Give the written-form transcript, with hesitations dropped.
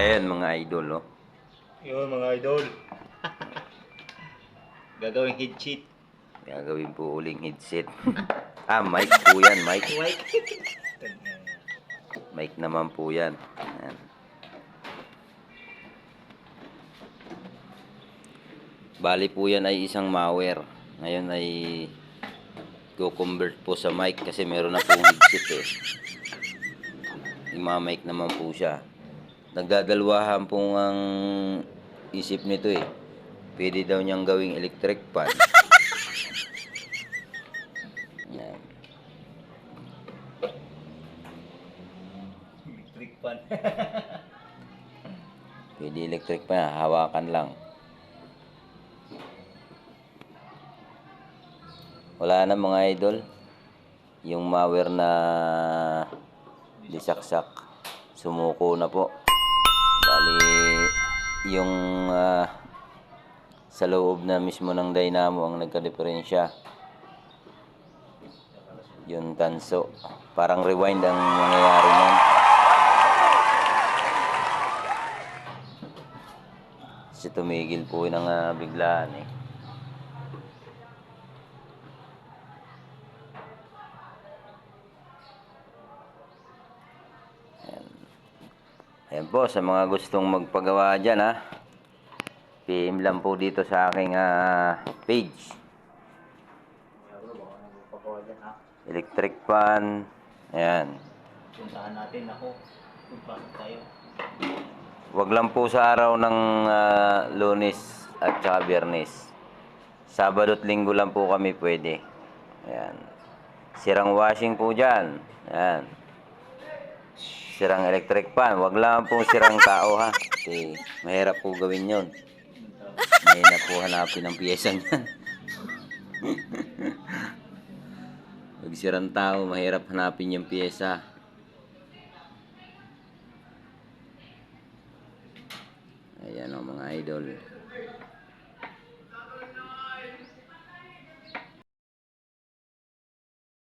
Ayan mga idol, oh. Yun mga idol. Gagawing head cheat. Gagawin po uling headset. Mic po yan, mic. White. Mic naman po yan. Ayan. Bali po yan ay isang malware. Ngayon ay go-convert po sa mic kasi meron na pong headset eh. Ima-mic naman po siya. Nagdadalwahan po ang isip nito eh. Pwede daw niyang gawing electric fan. Ayan. Electric fan. Pwede electric fan, hawakan lang. Wala na mga idol. Yung malware na disaksak, sumuko na po. Bali, yung sa loob na mismo ng dynamo ang nagka-diferensya. Yung tanso. Parang rewind ang mangyayari nun. Kasi tumigil po ng biglaan eh. Ayan po, sa mga gustong magpagawa dyan PM lang po dito sa aking page. Electric fan. Ayan. Puntahan natin ako. Puntahan tayo. Wag lang po sa araw ng Lunes at saka Biyernes. Sabado at Linggo lang po kami pwede. Ayan. Sirang washing po dyan. Ayan. Sirang electric fan. Wag lang po sirang tao ha. Kasi mahirap po gawin yun. Mahirap po hanapin ang piyesa niyan. Pag sirang tao, mahirap hanapin yung piyesa. Ayan o mga idol.